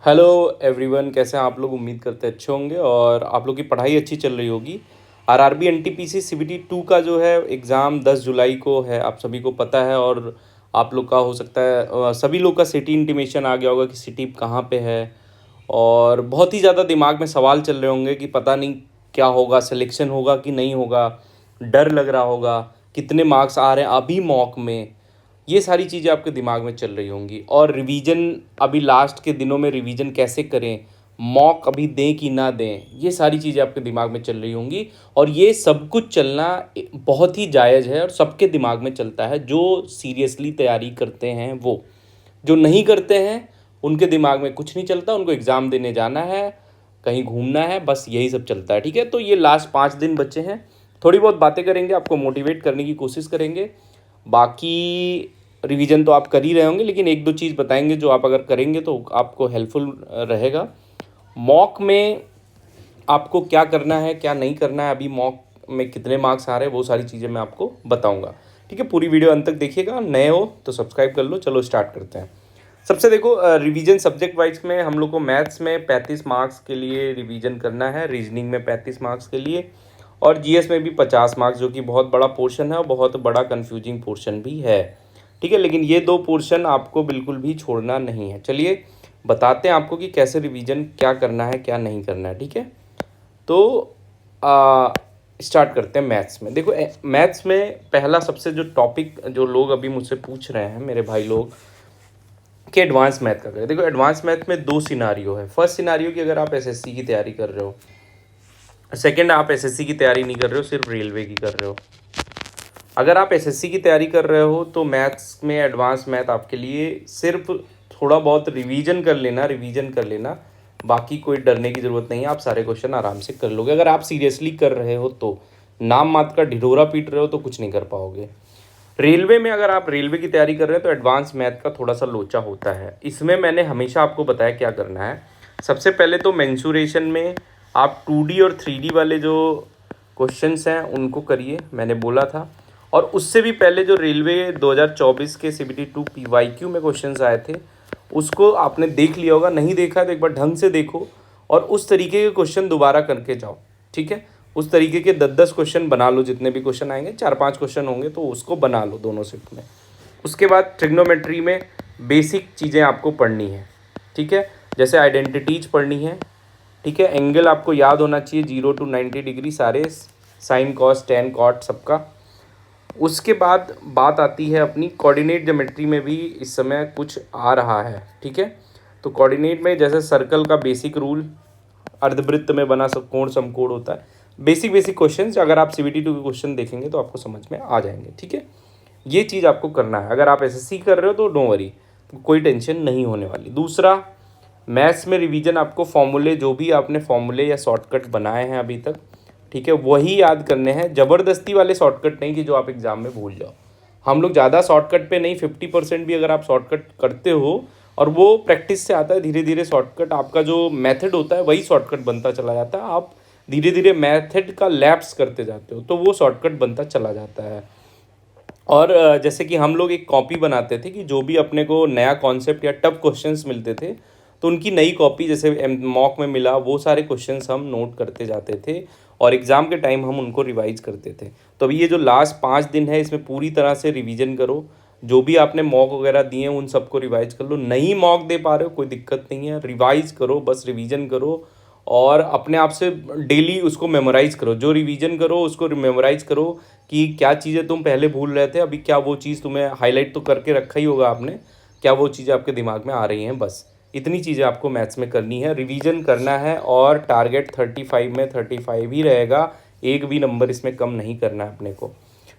Hello everyone, कैसे हैं आप लोग। उम्मीद करते हैं अच्छे होंगे और आप लोग की पढ़ाई अच्छी चल रही होगी। आरआरबी एनटीपीसी सीबीटी 2 का जो है एग्ज़ाम 10 जुलाई को है, आप सभी को पता है। और आप लोग का हो सकता है सभी लोग का सिटी इंटीमेशन आ गया होगा कि सिटी कहाँ पे है। और बहुत ही ज़्यादा दिमाग में सवाल चल रहे होंगे कि पता नहीं क्या होगा, सिलेक्शन होगा कि नहीं होगा। डर लग रहा होगा, कितने मार्क्स आ रहे हैं अभी मॉक में। ये सारी चीज़ें आपके दिमाग में चल रही होंगी। और रिवीजन, अभी लास्ट के दिनों में रिवीजन कैसे करें, मॉक अभी दें कि ना दें, ये सारी चीज़ें आपके दिमाग में चल रही होंगी। और ये सब कुछ चलना बहुत ही जायज़ है और सबके दिमाग में चलता है, जो सीरियसली तैयारी करते हैं वो। जो नहीं करते हैं उनके दिमाग में कुछ नहीं चलता, उनको एग्ज़ाम देने जाना है, कहीं घूमना है, बस यही सब चलता है। ठीक है, तो ये लास्ट 5 दिन बचे हैं, थोड़ी बहुत बातें करेंगे, आपको मोटिवेट करने की कोशिश करेंगे। बाकी रिवीजन तो आप कर ही रहे होंगे, लेकिन एक दो चीज़ बताएंगे जो आप अगर करेंगे तो आपको हेल्पफुल रहेगा। मॉक में आपको क्या करना है, क्या नहीं करना है, अभी मॉक में कितने मार्क्स आ रहे हैं, वो सारी चीज़ें मैं आपको बताऊंगा। ठीक है, पूरी वीडियो अंत तक देखिएगा। नए हो तो सब्सक्राइब कर लो। चलो स्टार्ट करते हैं। सबसे देखो, रिवीजन सब्जेक्ट वाइज में हम लोग को मैथ्स में 35 मार्क्स के लिए रिवीजन करना है, रीजनिंग में 35 मार्क्स के लिए, और जीएस में भी 50 मार्क्स, जो कि बहुत बड़ा पोर्शन है और बहुत बड़ा कंफ्यूजिंग पोर्शन भी है। ठीक है, लेकिन ये दो पोर्शन आपको बिल्कुल भी छोड़ना नहीं है। चलिए बताते हैं आपको कि कैसे रिवीजन, क्या करना है क्या नहीं करना है। ठीक है, तो स्टार्ट करते हैं मैथ्स में। देखो, मैथ्स में पहला सबसे जो टॉपिक जो लोग अभी मुझसे पूछ रहे हैं मेरे भाई लोग, कि एडवांस मैथ का करें। देखो, एडवांस मैथ में दो सिनारियो है। फर्स्ट सिनारियो कि अगर आप एसएससी की तैयारी कर रहे हो, सेकंड आप एसएससी की तैयारी नहीं कर रहे हो, सिर्फ रेलवे की कर रहे हो। अगर आप एसएससी की तैयारी कर रहे हो तो मैथ्स में एडवांस मैथ आपके लिए सिर्फ थोड़ा बहुत रिवीजन कर लेना, बाकी कोई डरने की ज़रूरत नहीं है। आप सारे क्वेश्चन आराम से कर लोगे अगर आप सीरियसली कर रहे हो तो। नाम मात्र का ढिढोरा पीट रहे हो तो कुछ नहीं कर पाओगे। रेलवे में अगर आप रेलवे की तैयारी कर रहे हैं तो एडवांस मैथ का थोड़ा सा लोचा होता है। इसमें मैंने हमेशा आपको बताया क्या करना है। सबसे पहले तो मेंसुरेशन में आप 2D और 3D वाले जो क्वेश्चंस हैं उनको करिए, मैंने बोला था। और उससे भी पहले जो रेलवे 2024 के सीबीटी 2 पीवाईक्यू में क्वेश्चंस आए थे, उसको आपने देख लिया होगा। नहीं देखा तो एक बार ढंग से देखो और उस तरीके के क्वेश्चन दोबारा करके जाओ। ठीक है, उस तरीके के 10-10 क्वेश्चन बना लो। जितने भी क्वेश्चन आएंगे, 4-5 क्वेश्चन होंगे, तो उसको बना लो दोनों शिफ्ट में। उसके बाद ट्रिग्नोमेट्री में बेसिक चीज़ें आपको पढ़नी है। ठीक है, जैसे आइडेंटिटीज पढ़नी है। ठीक है, एंगल आपको याद होना चाहिए, 0 to 90 डिग्री सारे, साइन कॉस टेन कॉट सबका। उसके बाद बात आती है अपनी कोऑर्डिनेट ज्योमेट्री में भी इस समय कुछ आ रहा है। ठीक है, तो कोऑर्डिनेट में जैसे सर्कल का बेसिक रूल, अर्धवृत्त में बना सब कोण समकोण होता है। बेसिक बेसिक क्वेश्चंस अगर आप सीबीटी 2 के क्वेश्चन देखेंगे तो आपको समझ में आ जाएंगे। ठीक है, ये चीज़ आपको करना है। अगर आप एसएससी कर रहे हो तो डोंट वरी, कोई टेंशन नहीं होने वाली। दूसरा, मैथ्स में रिवीजन आपको फॉर्मूले, जो भी आपने फॉर्मूले या शॉर्टकट बनाए हैं अभी तक, ठीक है, वही याद करने हैं। ज़बरदस्ती वाले शॉर्टकट नहीं कि जो आप एग्ज़ाम में भूल जाओ। हम लोग ज़्यादा शॉर्टकट पे नहीं, 50% भी अगर आप शॉर्टकट करते हो, और वो प्रैक्टिस से आता है धीरे धीरे। शॉर्टकट आपका जो मेथड होता है वही शॉर्टकट बनता चला जाता है। आप धीरे धीरे मेथड का लैप्स करते जाते हो तो वो शॉर्टकट बनता चला जाता है। और जैसे कि हम लोग एक कॉपी बनाते थे कि जो भी अपने को नया कॉन्सेप्ट या टफ क्वेश्चंस मिलते थे तो उनकी नई कॉपी, जैसे मॉक में मिला, वो सारे क्वेश्चंस हम नोट करते जाते थे और एग्ज़ाम के टाइम हम उनको रिवाइज करते थे। तो अभी ये जो लास्ट 5 दिन है, इसमें पूरी तरह से रिवीजन करो। जो भी आपने मॉक वगैरह दिए हैं उन सबको रिवाइज कर लो। नहीं मॉक दे पा रहे हो, कोई दिक्कत नहीं है, रिवाइज करो, बस रिवीजन करो। और अपने आप से डेली उसको मेमोराइज़ करो। जो रिवीजन करो उसको मेमोराइज़ करो कि क्या चीज़ें तुम पहले भूल रहे थे, अभी क्या वो चीज़ तुम्हें हाईलाइट तो करके रखा ही होगा आपने, क्या वो चीज़ें आपके दिमाग में आ रही हैं। बस इतनी चीज़ें आपको मैथ्स में करनी है, रिवीजन करना है। और टारगेट 35 में 35 ही रहेगा, एक भी नंबर इसमें कम नहीं करना है अपने को।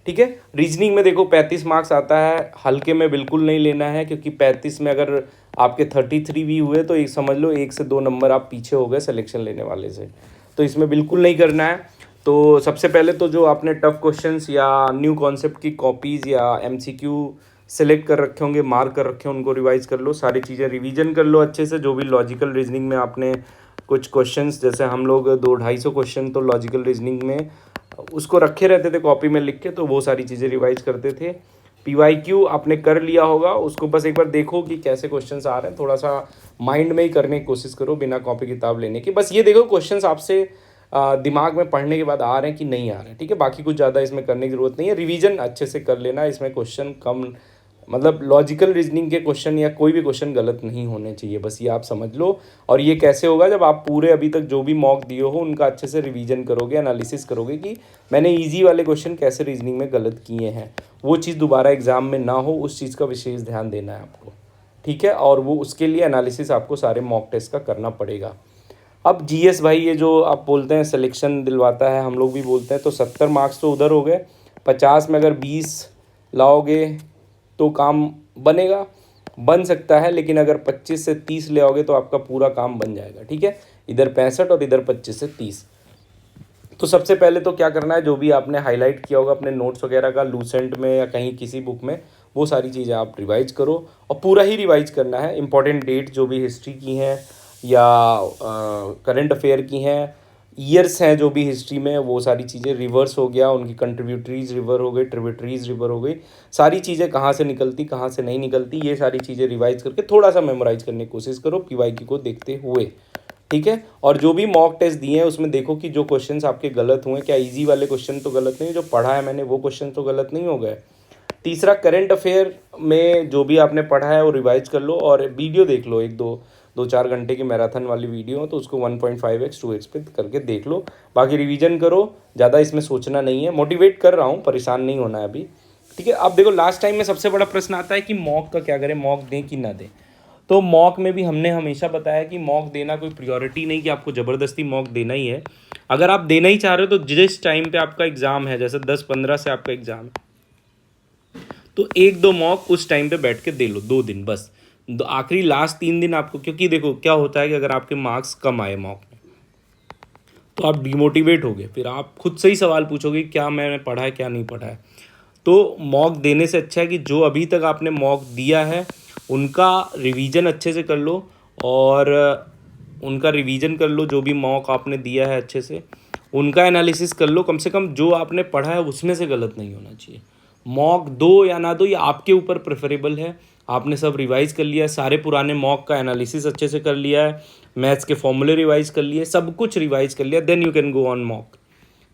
ठीक है, रीजनिंग में देखो 35 मार्क्स आता है, हल्के में बिल्कुल नहीं लेना है, क्योंकि 35 में अगर आपके 33 भी हुए तो एक समझ लो 1 से 2 नंबर आप पीछे हो गए सिलेक्शन लेने वाले से। तो इसमें बिल्कुल नहीं करना है। तो सबसे पहले तो जो आपने टफ क्वेश्चंस या न्यू कॉन्सेप्ट की कॉपीज़ या एमसीक्यू सेलेक्ट कर रखे होंगे, मार्क कर रखे हों, उनको रिवाइज कर लो। सारी चीज़ें रिवीजन कर लो अच्छे से। जो भी लॉजिकल रीजनिंग में आपने कुछ क्वेश्चंस, जैसे हम लोग 200-250 क्वेश्चन तो लॉजिकल रीजनिंग में उसको रखे रहते थे कॉपी में लिख के, तो वो सारी चीज़ें रिवाइज करते थे। PYQ आपने कर लिया होगा, उसको बस एक बार देखो कि कैसे क्वेश्चंस आ रहे हैं, थोड़ा सा माइंड में ही करने की कोशिश करो बिना कॉपी किताब लेने की। बस ये देखो क्वेश्चंस आपसे दिमाग में पढ़ने के बाद आ रहे हैं कि नहीं आ रहे हैं, ठीक है। बाकी कुछ ज़्यादा इसमें करने की ज़रूरत नहीं है, रिवीजन अच्छे से कर लेना। इसमें क्वेश्चन कम, मतलब लॉजिकल रीजनिंग के क्वेश्चन या कोई भी क्वेश्चन गलत नहीं होने चाहिए, बस ये आप समझ लो। और ये कैसे होगा, जब आप पूरे अभी तक जो भी मॉक दिए हो उनका अच्छे से रिवीजन करोगे, एनालिसिस करोगे कि मैंने ईजी वाले क्वेश्चन कैसे रीजनिंग में गलत किए हैं, वो चीज़ दोबारा एग्जाम में ना हो, उस चीज़ का विशेष ध्यान देना है आपको, ठीक है। और वो उसके लिए एनालिसिस आपको सारे मॉक टेस्ट का करना पड़ेगा। अब जीएस भाई, ये जो आप बोलते हैं सिलेक्शन दिलवाता है, हम लोग भी बोलते हैं, तो 70 मार्क्स तो उधर हो गए। 50 में अगर 20 लाओगे तो काम बनेगा, बन सकता है, लेकिन अगर 25 से 30 ले आओगे तो आपका पूरा काम बन जाएगा, ठीक है। इधर 65 और इधर 25 से 30। तो सबसे पहले तो क्या करना है, जो भी आपने हाईलाइट किया होगा अपने नोट्स वगैरह का, लूसेंट में या कहीं किसी बुक में, वो सारी चीज़ें आप रिवाइज करो। और पूरा ही रिवाइज करना है, इंपॉर्टेंट डेट जो भी हिस्ट्री की हैं या करंट अफेयर की हैं, ईयर्स हैं जो भी हिस्ट्री में, वो सारी चीज़ें, रिवर्स हो गया, उनकी कंट्रीब्यूटरीज रिवर हो गई, ट्रिब्यूटरीज रिवर हो गई, सारी चीज़ें कहाँ से निकलती कहाँ से नहीं निकलती, ये सारी चीज़ें रिवाइज करके थोड़ा सा मेमोराइज करने की कोशिश करो PYQ को देखते हुए, ठीक है। और जो भी मॉक टेस्ट दिए हैं उसमें देखो कि जो क्वेश्चंस आपके गलत हुए, क्या इजी वाले क्वेश्चन तो गलत नहीं, जो पढ़ा है मैंने वो क्वेश्चन तो गलत नहीं हो गए। तीसरा, करंट अफेयर में जो भी आपने पढ़ा है वो रिवाइज कर लो, और वीडियो देख लो, एक दो चार घंटे की मैराथन वाली वीडियो हो तो उसको 1.5x 2x पे करके देख लो। बाकी रिवीजन करो, ज़्यादा इसमें सोचना नहीं है, मोटिवेट कर रहा हूँ, परेशान नहीं होना है अभी, ठीक है। अब देखो लास्ट टाइम में सबसे बड़ा प्रश्न आता है कि मॉक का क्या करें, मॉक दें कि ना दें। तो मॉक में भी हमने हमेशा बताया कि मॉक देना कोई प्रियोरिटी नहीं कि आपको ज़बरदस्ती मॉक देना ही है। अगर आप देना ही चाह रहे हो तो जिस टाइम पे आपका एग्ज़ाम है, जैसे 10-15 से आपका एग्ज़ाम है, तो 1-2 मॉक उस टाइम पे बैठ के दे लो, 2 दिन बस। आखिरी लास्ट 3 दिन आपको, क्योंकि देखो क्या होता है कि अगर आपके मार्क्स कम आए मॉक में तो आप डिमोटिवेट हो गए, फिर आप खुद से ही सवाल पूछोगे क्या मैंने पढ़ा है क्या नहीं पढ़ा है। तो मॉक देने से अच्छा है कि जो अभी तक आपने मॉक दिया है उनका रिवीजन अच्छे से कर लो, और उनका रिवीजन कर लो, जो भी मॉक आपने दिया है अच्छे से उनका एनालिसिस कर लो। कम से कम जो आपने पढ़ा है उसमें से गलत नहीं होना चाहिए। मॉक दो या ना दो ये आपके ऊपर प्रेफरेबल है। आपने सब रिवाइज़ कर लिया है, सारे पुराने मॉक का एनालिसिस अच्छे से कर लिया है, मैथ्स के फॉर्मूले रिवाइज़ कर लिए, सब कुछ रिवाइज़ कर लिया, then you can go on mock,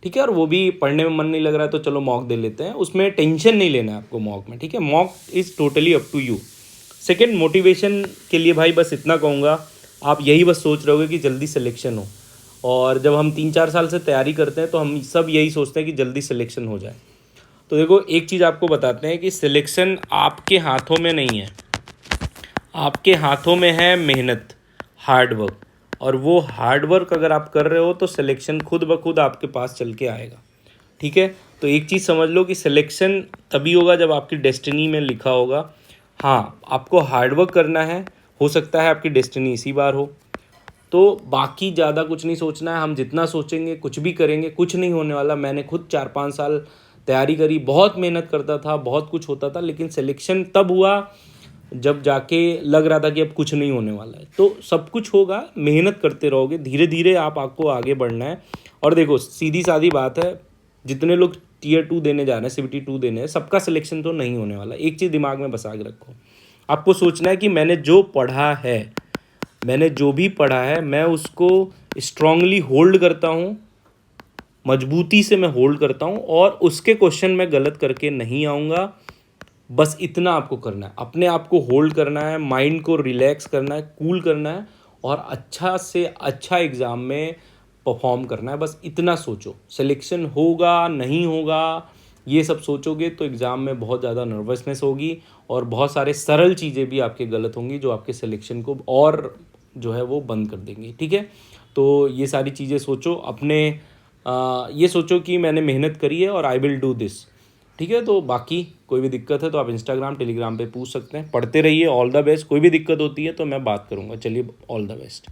ठीक है। और वो भी पढ़ने में मन नहीं लग रहा है तो चलो मॉक दे लेते हैं, उसमें टेंशन नहीं लेना है आपको मॉक में, ठीक है। Mock is totally up to you. Second, motivation के लिए भाई बस इतना कहूँगा, आप यही बस सोच रहे होगे कि जल्दी सिलेक्शन हो, और जब हम 3-4 साल से तैयारी करते हैं तो हम सब यही सोचते हैं कि जल्दी सिलेक्शन हो जाए। तो देखो एक चीज़ आपको बताते हैं कि सिलेक्शन आपके हाथों में नहीं है, आपके हाथों में है मेहनत, हार्ड वर्क। और वो हार्ड वर्क अगर आप कर रहे हो तो सिलेक्शन खुद ब खुद आपके पास चल के आएगा, ठीक है। तो एक चीज़ समझ लो कि सिलेक्शन तभी होगा जब आपकी डेस्टिनी में लिखा होगा। हाँ, आपको हार्ड वर्क करना है, हो सकता है आपकी डेस्टिनी इसी बार हो, तो बाकी ज़्यादा कुछ नहीं सोचना है। हम जितना सोचेंगे, कुछ भी करेंगे, कुछ नहीं होने वाला। मैंने खुद 4-5 साल तैयारी करी, बहुत मेहनत करता था, बहुत कुछ होता था, लेकिन सिलेक्शन तब हुआ जब जाके लग रहा था कि अब कुछ नहीं होने वाला है। तो सब कुछ होगा, मेहनत करते रहोगे, धीरे धीरे आपको आगे बढ़ना है। और देखो सीधी सादी बात है, जितने लोग Tier 2 देने जा रहे हैं, CBT 2 देने हैं, सबका सिलेक्शन तो नहीं होने वाला। एक चीज़ दिमाग में बसा के रखो, आपको सोचना है कि मैंने जो पढ़ा है, मैंने जो भी पढ़ा है, मैं उसको स्ट्रांगली होल्ड करता हूँ, मजबूती से मैं होल्ड करता हूँ, और उसके क्वेश्चन मैं गलत करके नहीं आऊँगा। बस इतना आपको करना है, अपने आप को होल्ड करना है, माइंड को रिलैक्स करना है, कूल करना है, और अच्छा से अच्छा एग्ज़ाम में परफॉर्म करना है। बस इतना सोचो, सिलेक्शन होगा नहीं होगा ये सब सोचोगे तो एग्ज़ाम में बहुत ज़्यादा नर्वसनेस होगी, और बहुत सारे सरल चीज़ें भी आपके गलत होंगी जो आपके सिलेक्शन को और जो है वो बंद कर देंगी, ठीक है। तो ये सारी चीज़ें सोचो, अपने ये सोचो कि मैंने मेहनत करी है और आई विल डू दिस, ठीक है। तो बाकी कोई भी दिक्कत है तो आप इंस्टाग्राम टेलीग्राम पे पूछ सकते हैं। पढ़ते रहिए, ऑल द बेस्ट। कोई भी दिक्कत होती है तो मैं बात करूँगा। चलिए, ऑल द बेस्ट।